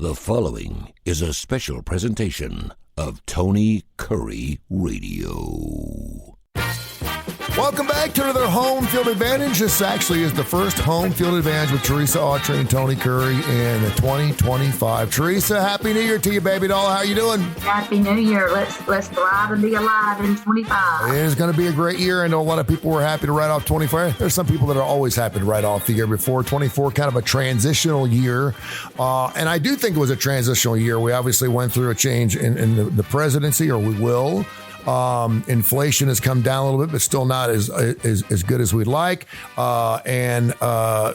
The following is a special presentation of Tony Kurre Radio. Welcome back to another Home Field Advantage. This actually is the first Home Field Advantage with Teresa Autrey and Tony Kurre in 2025. Teresa, Happy New Year to you, baby doll. How you doing? Happy New Year. Let's thrive and be alive in 25. It is going to be a great year. I know a lot of people were happy to write off 24. There's some people that are always happy to write off the year before. 24, kind of a transitional year. And I do think it was a transitional year. We obviously went through a change in the presidency, or we will. Inflation has come down a little bit, but still not as good as we'd like. And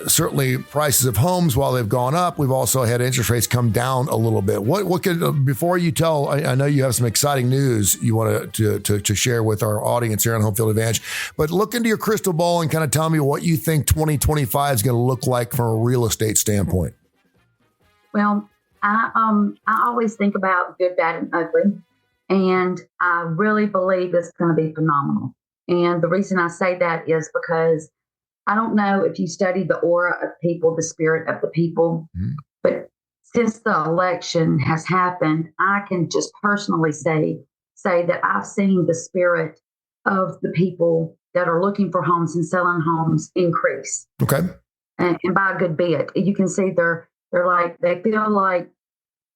certainly prices of homes, while they've gone up, we've also had interest rates come down a little bit. What could, before you tell, I know you have some exciting news you want to share with our audience here on Home Field Advantage, but look into your crystal ball and kind of tell me what you think 2025 is going to look like from a real estate standpoint. Well, I always think about good, bad, and ugly. And I really believe it's going to be phenomenal. And the reason I say that is because I don't know if you study the aura of people, the spirit of the people, but since the election has happened, I can just personally say that I've seen the spirit of the people that are looking for homes and selling homes increase. Okay. And by a good bit. You can see they feel like,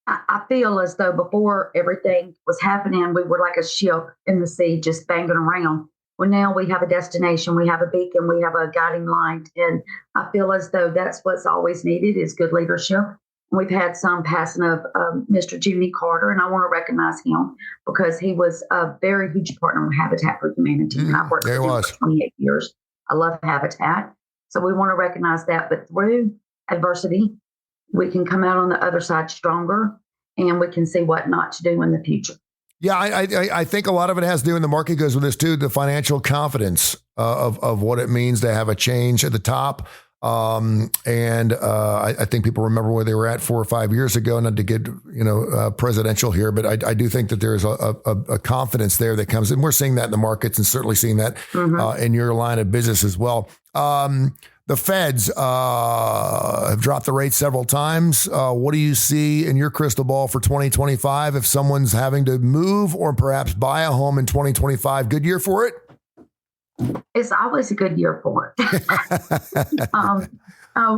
I feel as though before everything was happening, we were like a ship in the sea, just banging around. Well, now we have a destination, we have a beacon, we have a guiding light. And I feel as though that's what's always needed is good leadership. We've had some passing of Mr. Jimmy Carter, and I want to recognize him because he was a very huge partner with Habitat for Humanity. And I've worked with him for 28 years. I love Habitat. So we want to recognize that. But through adversity, we can come out on the other side stronger, and we can see what not to do in the future. Yeah, I think a lot of it has to do, and the market goes with this too, the financial confidence of what it means to have a change at the top. I think people remember where they were at 4 or 5 years ago, not to get presidential here, but I do think that there's a confidence there that comes, and we're seeing that in the markets, and certainly seeing that in your line of business as well. The Feds have dropped the rate several times. What do you see in your crystal ball for 2025 if someone's having to move or perhaps buy a home in 2025? Good year for it? It's always a good year for it.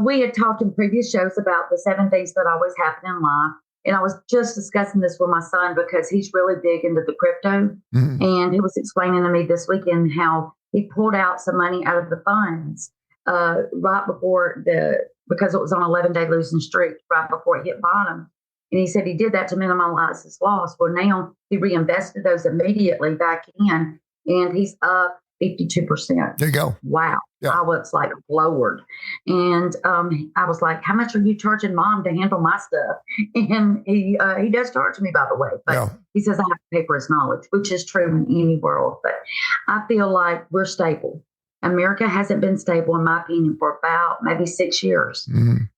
We had talked in previous shows about the 7 things that always happen in life. And I was just discussing this with my son because he's really big into the crypto. And he was explaining to me this weekend how he pulled out some money out of the funds right before because it was on an 11-day losing streak right before it hit bottom. And he said he did that to minimize his loss. Well, now he reinvested those immediately back in, and he's up 52%. There you go. Wow. Yeah. I was like floored. And I was like, how much are you charging Mom to handle my stuff? And he does charge me, by the way. But he says I have to pay for his knowledge, which is true in any world. But I feel like we're stable. America hasn't been stable, in my opinion, for about maybe 6 years.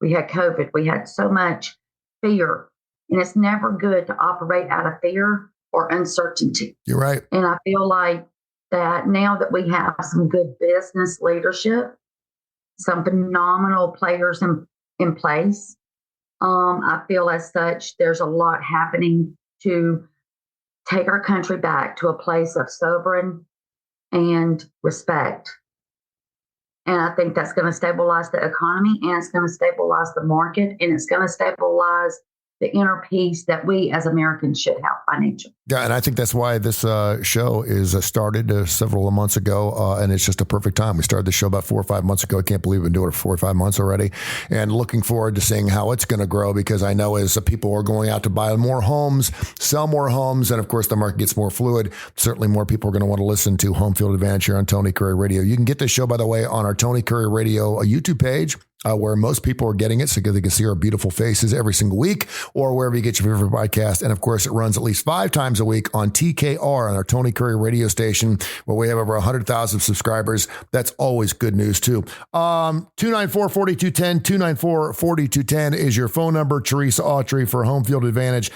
We had COVID. We had so much fear. And it's never good to operate out of fear or uncertainty. You're right. And I feel like that now that we have some good business leadership, some phenomenal players in place, I feel as such there's a lot happening to take our country back to a place of sovereign and respect. And I think that's going to stabilize the economy, and it's going to stabilize the market, and it's going to stabilize the inner peace that we as Americans should have financially. Yeah, and I think that's why this show is started several months ago, and it's just a perfect time. We started the show about 4 or 5 months ago. I can't believe we've been doing it for 4 or 5 months already, and looking forward to seeing how it's going to grow, because I know as people are going out to buy more homes, sell more homes, and of course the market gets more fluid, certainly more people are going to want to listen to Home Field Advantage here on Tony Kurre Radio. You can get this show, by the way, on our Tony Kurre Radio YouTube page. Where most people are getting it, so they can see our beautiful faces every single week, or wherever you get your favorite podcast. And of course, it runs at least 5 times a week on TKR, on our Tony Kurre radio station, where we have over 100,000 subscribers. That's always good news too. 294-4210, 294-4210 is your phone number. Teresa Autrey for Home Field Advantage.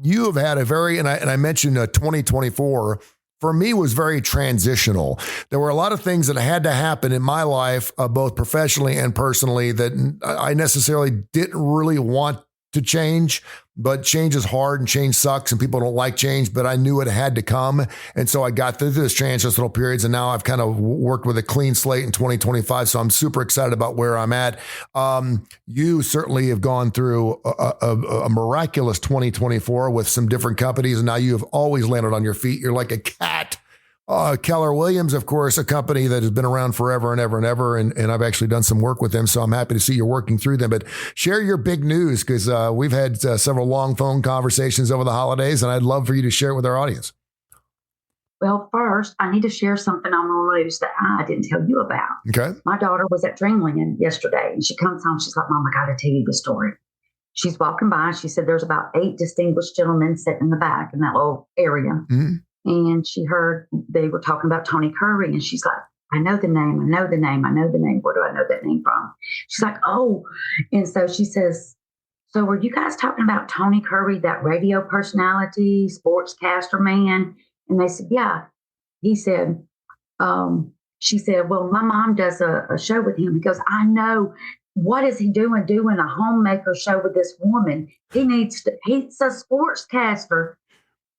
You have had a very, and I mentioned 2024, for me, was very transitional. There were a lot of things that had to happen in my life, both professionally and personally, that I necessarily didn't really want to change, but change is hard and change sucks and people don't like change, but I knew it had to come. And so I got through this transitional periods and now I've kind of worked with a clean slate in 2025. So I'm super excited about where I'm at. You certainly have gone through a miraculous 2024 with some different companies. And now you have always landed on your feet. You're like a cat. Keller Williams, of course, a company that has been around forever and ever and ever. And I've actually done some work with them. So I'm happy to see you're working through them. But share your big news because we've had several long phone conversations over the holidays, and I'd love for you to share it with our audience. Well, first, I need to share something on the news that I didn't tell you about. Okay. My daughter was at Dreamland yesterday, and she comes home. She's like, Mom, I got to tell you the story. She's walking by. She said there's about 8 distinguished gentlemen sitting in the back in that little area. Mm-hmm. And she heard they were talking about Tony Kurre. And she's like, I know the name. I know the name. I know the name. Where do I know that name from? She's like, oh. And so she says, so were you guys talking about Tony Kurre, that radio personality, sportscaster man? And they said, yeah. He said, she said, well, my mom does a show with him. He goes, I know. What is he doing a homemaker show with this woman? He's a sportscaster.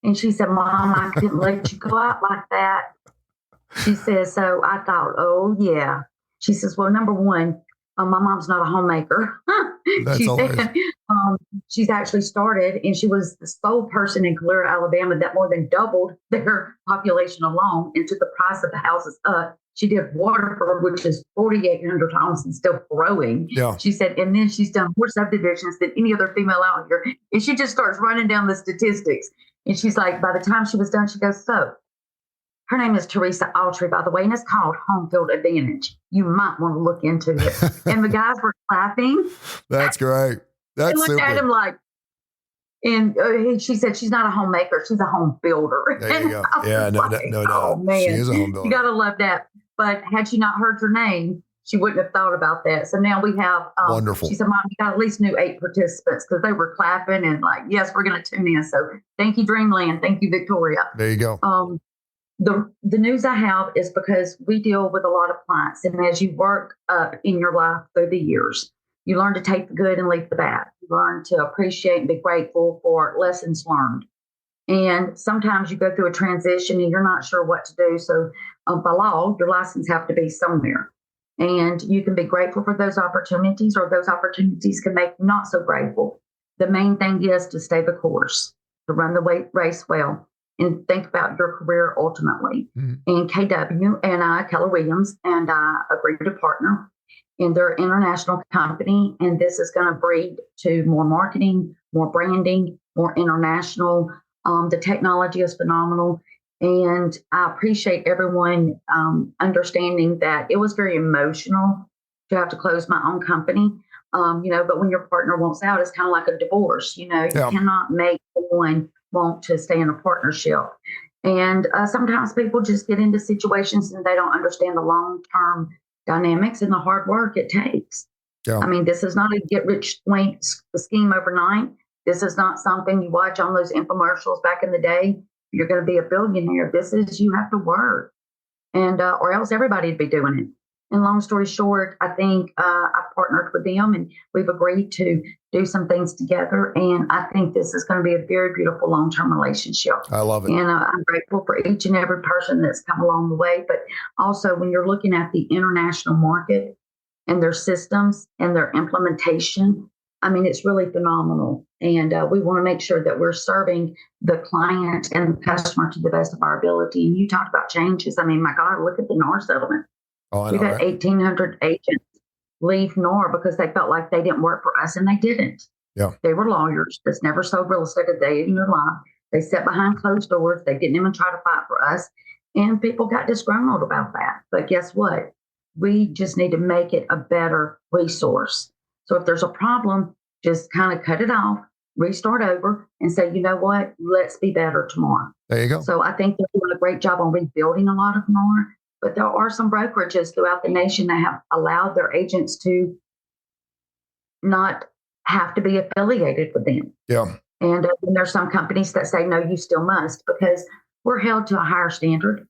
And she said, Mom, I couldn't let you go out like that. She says, so I thought, oh, yeah. She says, well, number one, my mom's not a homemaker. She said, she's actually started, and she was the sole person in Kurre, Alabama that more than doubled their population alone and took the price of the houses up. She did Waterford, which is 4,800 homes and still growing. Yeah. She said, and then she's done more subdivisions than any other female out here. And she just starts running down the statistics. And she's like, by the time she was done, she goes, so her name is Teresa Autrey, by the way, and it's called Home Field Advantage. You might want to look into it. And the guys were clapping. That's great. That's they looked super. At him like, and she said she's not a homemaker, she's a home builder. There you go. Yeah, no doubt. Oh, man. She is a home builder. You got to love that. But had she not heard your name, she wouldn't have thought about that. So now we have, wonderful. She said, Mom, you got at least new 8 participants because they were clapping and like, yes, we're going to tune in. So thank you, Dreamland. Thank you, Victoria. There you go. The news I have is because we deal with a lot of clients. And as you work up in your life through the years, you learn to take the good and leave the bad. You learn to appreciate and be grateful for lessons learned. And sometimes you go through a transition and you're not sure what to do. So by law, your license have to be somewhere. And you can be grateful for those opportunities, or those opportunities can make you not so grateful. The main thing is to stay the course, to run the race well, and think about your career ultimately. Mm-hmm. And KW and I, Keller Williams, and I agreed to partner in their international company. And this is going to breed to more marketing, more branding, more international. The technology is phenomenal. And I appreciate everyone understanding that it was very emotional to have to close my own company. But when your partner wants out, it's kind of like a divorce. You cannot make someone want to stay in a partnership. And sometimes people just get into situations and they don't understand the long-term dynamics and the hard work it takes. Yeah. I mean, this is not a get-rich scheme overnight. This is not something you watch on those infomercials back in the day. You're going to be a billionaire. This is, you have to work, and or else everybody would be doing it. And long story short, I think I partnered with them, and we've agreed to do some things together. And I think this is going to be a very beautiful long-term relationship. I love it. And I'm grateful for each and every person that's come along the way. But also, when you're looking at the international market and their systems and their implementation, I mean, it's really phenomenal. And we want to make sure that we're serving the client and the customer to the best of our ability. And you talked about changes. I mean, my God, look at the NAR settlement. Oh, I know, We've had 1,800 agents leave NAR because they felt like they didn't work for us, and they didn't. Yeah. They were lawyers that's never sold real estate a day in their life. They sat behind closed doors. They didn't even try to fight for us. And people got disgruntled about that. But guess what? We just need to make it a better resource. So if there's a problem, just kind of cut it off, restart over, and say, you know what, let's be better tomorrow. There you go. So I think they're doing a great job on rebuilding a lot of NAR, but there are some brokerages throughout the nation that have allowed their agents to not have to be affiliated with them. Yeah. And then there's some companies that say, no, you still must, because we're held to a higher standard.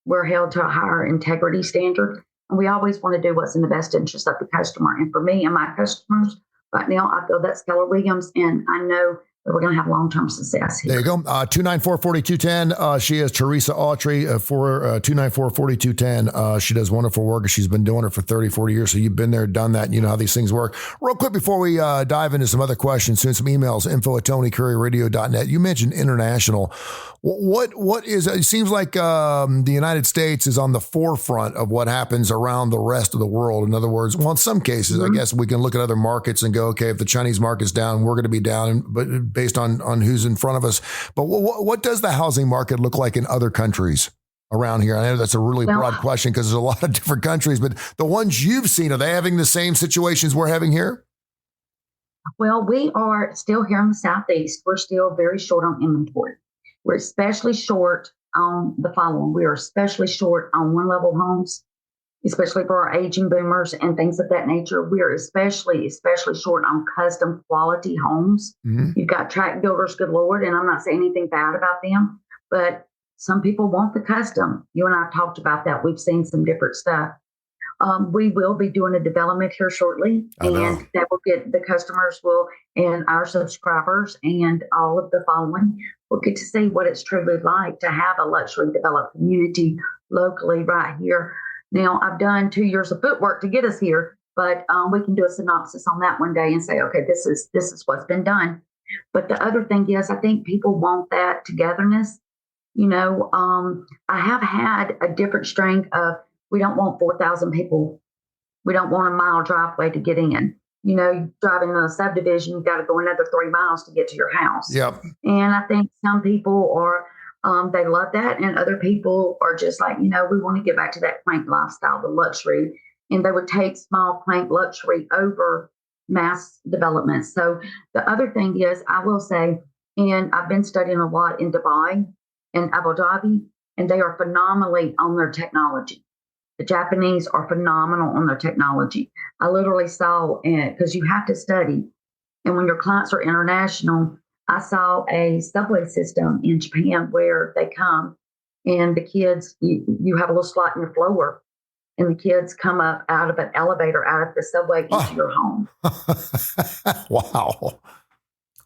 We're held to a higher integrity standard. And we always want to do what's in the best interest of the customer. And for me and my customers, right now, I feel that's Keller Williams, and I know that we're going to have long-term success here. There you go. 294-4210. She is Teresa Autrey for 294-4210. She does wonderful work. She's been doing it for 30, 40 years. So you've been there, done that. And you know how these things work. Real quick before we dive into some other questions, send some emails, info@TonyCurryRadio.net. You mentioned international. What is it? Seems like the United States is on the forefront of what happens around the rest of the world. In other words, well, in some cases, I guess we can look at other markets and go, okay, if the Chinese market's down, we're going to be down, but based on who's in front of us. But what does the housing market look like in other countries around here? I know that's a really broad question because there's a lot of different countries, but the ones you've seen, are they having the same situations we're having here? Well, we are still here in the Southeast. We're still very short on inventory. We're especially short on the following. We are especially short on one-level homes, especially for our aging boomers and things of that nature. We are especially short on custom quality homes. Mm-hmm. You've got tract builders, good Lord, and I'm not saying anything bad about them, but some people want the custom. You and I have talked about that. We've seen some different stuff. We will be doing a development here shortly, and that will get the customers and our subscribers and all of the following will get to see what it's truly like to have a luxury developed community locally right here. Now, I've done 2 years of footwork to get us here, but we can do a synopsis on that one day and say, okay, this is what's been done. But the other thing is, I think people want that togetherness. You know, I have had a different strain of, we don't want 4,000 people. We don't want a mile driveway to get in. You know, driving in a subdivision, you got to go another 3 miles to get to your house. Yep. And I think some people are, they love that. And other people are just like, you know, we want to get back to that quaint lifestyle, the luxury. And they would take small, quaint luxury over mass development. So the other thing is, I will say, and I've been studying a lot in Dubai and Abu Dhabi, and they are phenomenally on their technology. The Japanese are phenomenal on their technology. I literally saw, because you have to study, and when your clients are international, I saw a subway system in Japan where they come and the kids, you have a little slot in your floor, and the kids come up out of an elevator, out of the subway into your home. Wow.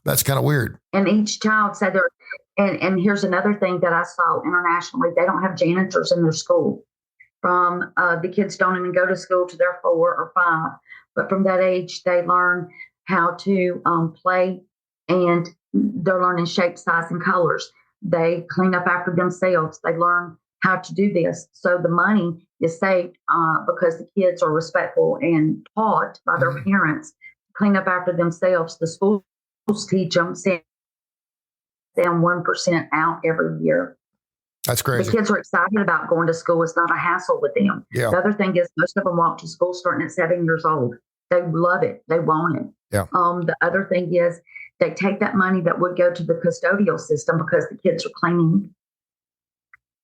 That's kind of weird. And each child said and here's another thing that I saw internationally, they don't have janitors in their school. From the kids don't even go to school till they're 4 or 5, but from that age, they learn how to play, and they're learning shape, size, and colors. They clean up after themselves. They learn how to do this. So the money is saved because the kids are respectful and taught by their parents to clean up after themselves. The schools teach them, send them 1% out every year. That's crazy. The kids are excited about going to school. It's not a hassle with them. Yeah. The other thing is, most of them walk to school starting at 7 years old. They love it. They want it. Yeah. The other thing is, they take that money that would go to the custodial system because the kids are cleaning,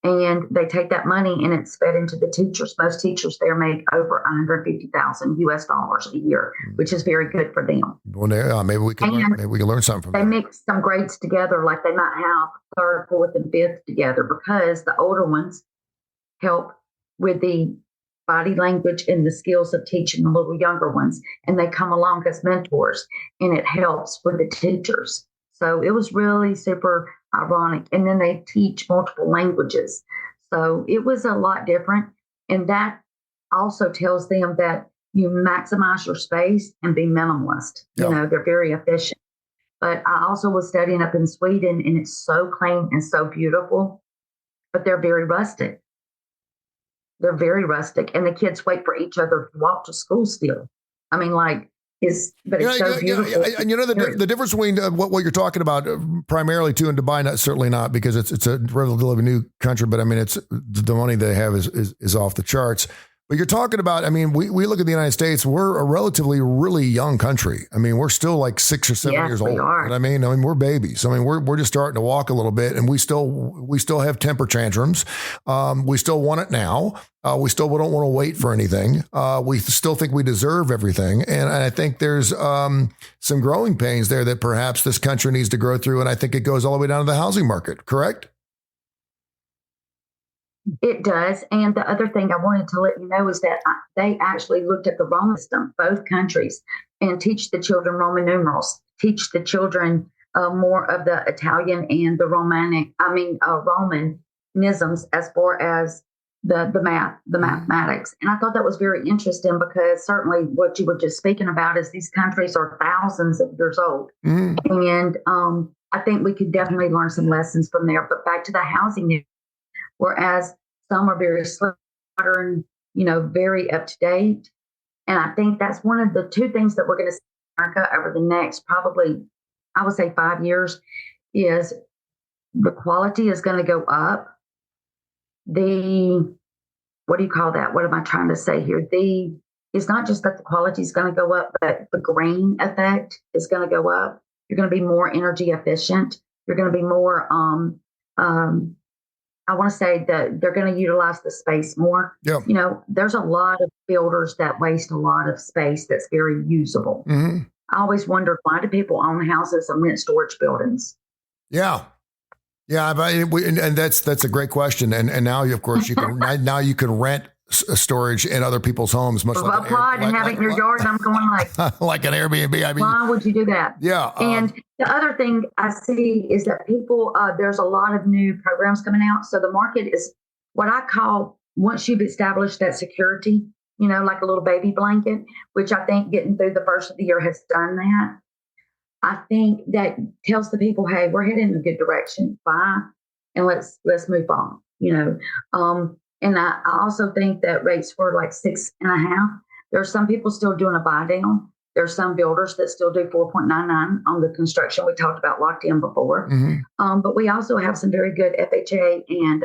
and they take that money and it's fed into the teachers. Most teachers there make over $150,000 a year, which is very good for them. Well, maybe we can learn something from they that. They mix some grades together, like they might have 3rd, 4th, and 5th together, because the older ones help with the body language and the skills of teaching the little younger ones, and they come along as mentors, and it helps with the teachers. So it was really super ironic. And then they teach multiple languages. So it was a lot different. And that also tells them that you maximize your space and be minimalist. Yeah. You know, they're very efficient. But I also was studying up in Sweden, and it's so clean and so beautiful, but they're very rustic. They're very rustic. And the kids wait for each other to walk to school still. I mean, like, it's so beautiful. And you know, the difference between what you're talking about primarily too in Dubai, certainly not, because it's a relatively new country, but I mean, it's the money they have is off the charts. But you're talking about, I mean, we look at the United States, we're a relatively really young country. I mean, we're still like 6 or 7 years old. I mean, we're babies. I mean, we're just starting to walk a little bit, and we still have temper tantrums. We still want it now. We still don't want to wait for anything. We still think we deserve everything. And I think there's some growing pains there that perhaps this country needs to grow through. And I think it goes all the way down to the housing market, correct? It does. And the other thing I wanted to let you know is that they actually looked at the wrong system, both countries. and teach the children Roman numerals, teach the children more of the Italian and the Romanisms as far as the math, the mathematics. And I thought that was very interesting because certainly what you were just speaking about is these countries are thousands of years old. And I think we could definitely learn some lessons from there. But back to the housing, whereas some are very modern, very up to date. And I think that's one of the two things that we're going to see in America over the next probably, I would say 5 years, is the quality is going to go up. What do you call that? What am I trying to say here? It's not just that the quality is going to go up, but the green effect is going to go up. You're going to be more energy efficient. You're going to be more, I want to say that they're going to utilize the space more. Yeah. There's a lot of builders that waste a lot of space that's very usable. I always wondered, why do people own houses and rent storage buildings? Yeah. Yeah, and that's a great question. And now, of course, you can rent storage in other people's homes, much like and have it in your yard. And I'm going like an Airbnb. I mean, why would you do that? Yeah. And the other thing I see is that people, there's a lot of new programs coming out. So the market is what I call, once you've established that security, like a little baby blanket, which I think getting through the first of the year has done that. I think that tells the people, hey, we're heading in a good direction. Bye. And let's move on, and I also think that rates were like 6.5. There are some people still doing a buy down. There are some builders that still do 4.99 on the construction we talked about locked in before. But we also have some very good FHA and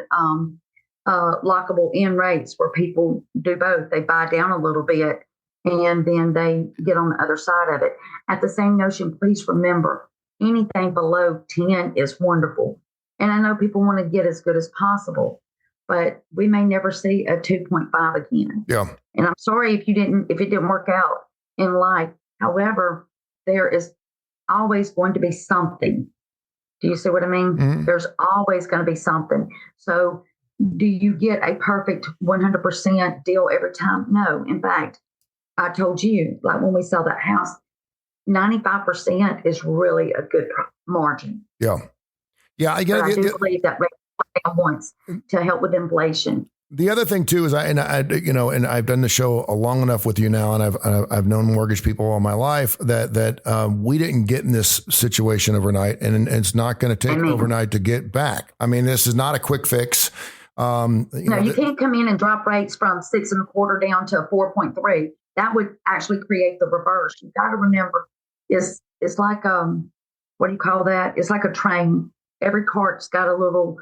lockable in rates where people do both. They buy down a little bit and then they get on the other side of it. At the same notion, please remember, anything below 10 is wonderful. And I know people want to get as good as possible, but we may never see a 2.5 again. Yeah. And I'm sorry if it didn't work out in life. However, there is always going to be something. Do you see what I mean? There's always going to be something. So do you get a perfect 100% deal every time? No. In fact, I told you, like when we sell that house, 95% is really a good margin. Yeah. Yeah. I get it. I do believe that rate once to help with inflation. The other thing too is and I've done the show long enough with you now, and I've known mortgage people all my life that we didn't get in this situation overnight, and it's not going to take overnight to get back. I mean, this is not a quick fix. You can't come in and drop rates from 6.25 down to 4.3. That would actually create the reverse. You got to remember, it's like what do you call that? It's like a train. Every cart's got a little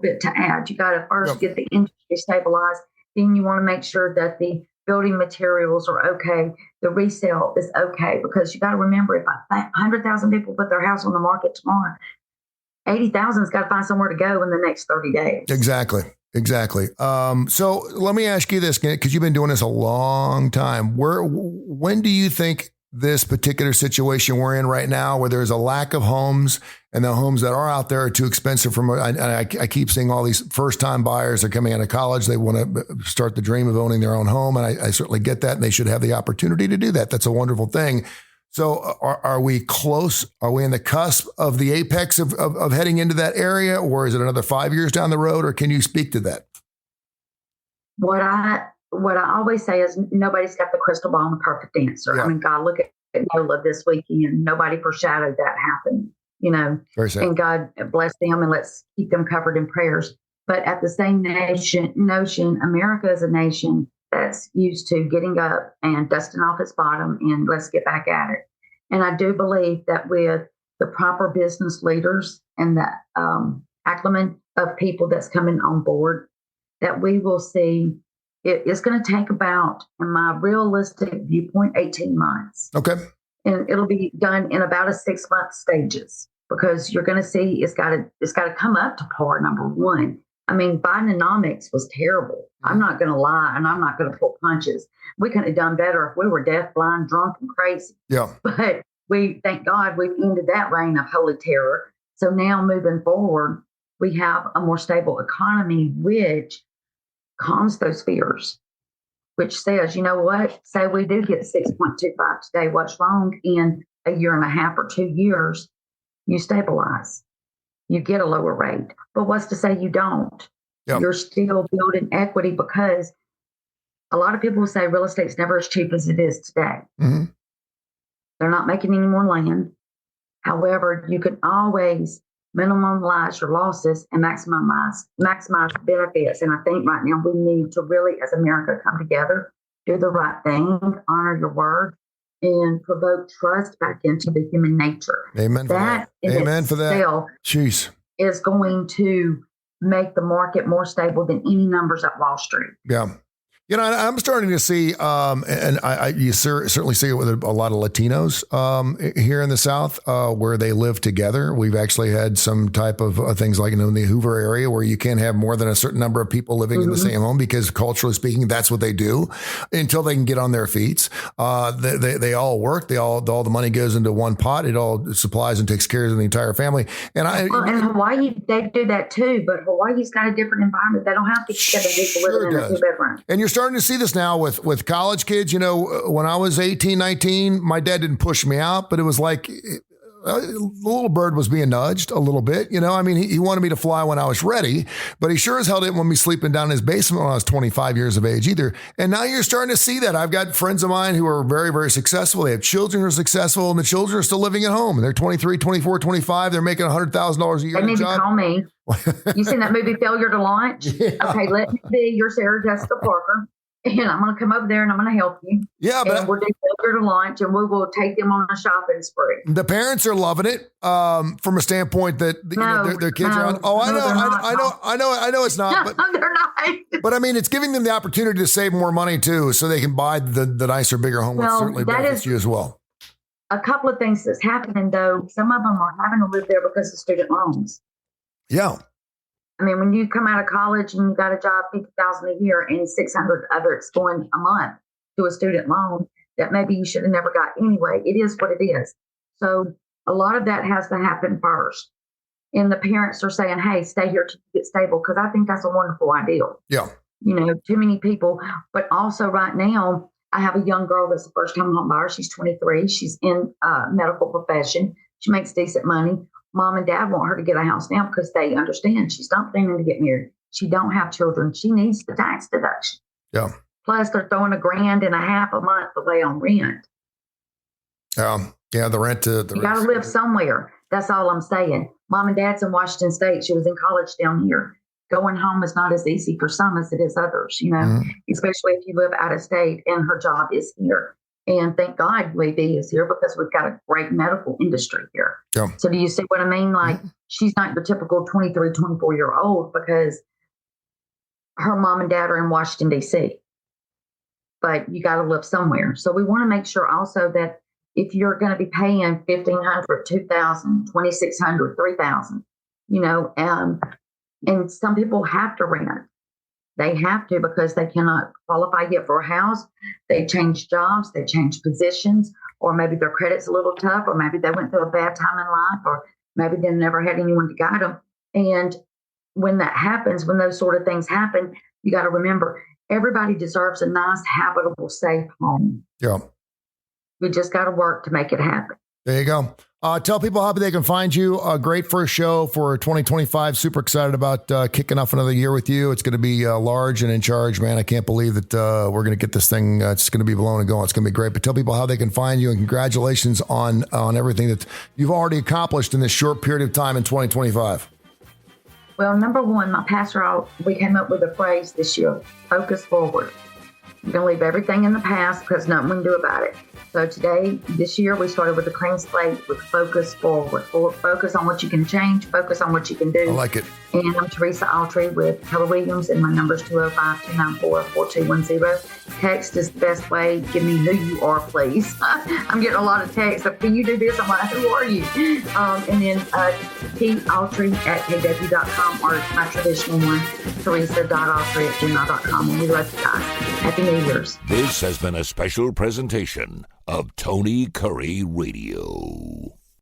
bit to add. You got to first get the industry stabilized. Then you want to make sure that the building materials are okay. The resale is okay, because you got to remember, if 100,000 people put their house on the market tomorrow, 80,000's got to find somewhere to go in the next 30 days. Exactly. So let me ask you this, because you've been doing this a long time. When do you think this particular situation we're in right now, where there's a lack of homes and the homes that are out there are too expensive I keep seeing all these first-time buyers are coming out of college. They want to start the dream of owning their own home. And I certainly get that. And they should have the opportunity to do that. That's a wonderful thing. So are we close? Are we in the cusp of the apex of heading into that area, or is it another 5 years down the road, or can you speak to that? What I always say is nobody's got the crystal ball and the perfect answer. Yeah. I mean, God, look at NOLA this weekend. Nobody foreshadowed that happening, Very sad. And God bless them, and let's keep them covered in prayers. But at the same notion, America is a nation that's used to getting up and dusting off its bottom and let's get back at it. And I do believe that with the proper business leaders and the acclimate of people that's coming on board, that we will see it's going to take about, in my realistic viewpoint, 18 months. Okay. And it'll be done in about a 6-month stages, because you're going to see it's got to come up to par, number one. I mean, Bidenomics was terrible. I'm not going to lie, and I'm not going to pull punches. We couldn't have done better if we were deaf, blind, drunk, and crazy. Yeah. But thank God, we've ended that reign of holy terror. So now moving forward, we have a more stable economy, which calms those fears, which says, you know what? Say we do get 6.25 today. What's wrong in a year and a half or 2 years? You stabilize. You get a lower rate. But what's to say you don't? Yep. You're still building equity, because a lot of people say real estate's never as cheap as it is today. Mm-hmm. They're not making any more land. However, you can always minimize your losses and maximize benefits. And I think right now we need to really, as America, come together, do the right thing, honor your word, and provoke trust back into the human nature. Amen for that. Amen for that. Jeez. Is going to make the market more stable than any numbers at Wall Street. Yeah. You know, I'm starting to see, you certainly see it with a lot of Latinos here in the South where they live together. We've actually had some type of things like, in the Hoover area where you can't have more than a certain number of people living in the same home, because culturally speaking, that's what they do until they can get on their feet. They all work. All the money goes into one pot. It all supplies and takes care of the entire family. And in Hawaii, they do that too, but Hawaii's got a different environment. They don't have to get people living in a two-bedroom. And you're starting to see this now with college kids. When I was 18, 19, my dad didn't push me out, but it was like the little bird was being nudged a little bit. He wanted me to fly when I was ready, but he sure as hell didn't want me sleeping down in his basement when I was 25 years of age either. And now you're starting to see that. I've got friends of mine who are very, very successful. They have children who are successful, and the children are still living at home. And they're 23, 24, 25. They're making $100,000 a year. They need to call me. You seen that movie Failure to Launch? Yeah. Okay, let me be your Sarah Jessica Parker. And I'm going to come over there and I'm going to help you. Yeah, but we'll do Failure to Launch, and we will take them on a shopping spree. The parents are loving it from a standpoint that their kids are on. Oh, I know it's not. But, no, they're not. But I mean, it's giving them the opportunity to save more money too, so they can buy the nicer, bigger home, which certainly benefits you as well. A couple of things that's happening though. Some of them are having to live there because of student loans. Yeah. I mean, when you come out of college and you got a job, $50,000 a year, and $600 of it's going a month to a student loan that maybe you should have never got anyway. It is what it is. So a lot of that has to happen first. And the parents are saying, hey, stay here to get stable, because I think that's a wonderful ideal. Yeah. Too many people. But also right now, I have a young girl that's a first-time home buyer. She's 23. She's in medical profession. She makes decent money. Mom and dad want her to get a house now because they understand she's not planning to get married. She don't have children. She needs the tax deduction. Yeah. Plus, they're throwing $1,500 a month away on rent. Yeah, the rent. You got to live somewhere. That's all I'm saying. Mom and dad's in Washington State. She was in college down here. Going home is not as easy for some as it is others, especially if you live out of state and her job is here. And thank God WB is here, because we've got a great medical industry here. Yeah. So do you see what I mean? Like, she's not your typical 23, 24-year-old, because her mom and dad are in Washington, D.C. But you got to live somewhere. So we want to make sure also that if you're going to be paying $1,500, $2,000, $2,600, $3,000, and some people have to rent. They have to, because they cannot qualify yet for a house. They change jobs, they change positions, or maybe their credit's a little tough, or maybe they went through a bad time in life, or maybe they never had anyone to guide them. And when that happens, when those sort of things happen, you got to remember, everybody deserves a nice, habitable, safe home. Yeah. We just got to work to make it happen. There you go. Tell people how they can find you. A great first show for 2025. Super excited about kicking off another year with you. It's going to be large and in charge, man. I can't believe that we're going to get this thing. It's going to be blown and going. It's going to be great. But tell people how they can find you, and congratulations on everything that you've already accomplished in this short period of time in 2025. Well, number one, my pastor, we came up with a phrase this year: focus forward. You're going to leave everything in the past because nothing we can do about it. So this year, we started with a clean slate with focus forward. Focus on what you can change, focus on what you can do. I like it. And I'm Teresa Autrey with Keller Williams, and my number is 205-294-4210. Text is the best way. Give me who you are, please. I'm getting a lot of texts. So, can you do this? I'm like, who are you? And then tautry@kw.com, or my traditional one, teresa.autrey@gmail.com. And we love you guys. Happy New Year's. This has been a special presentation of Tony Kurre Radio.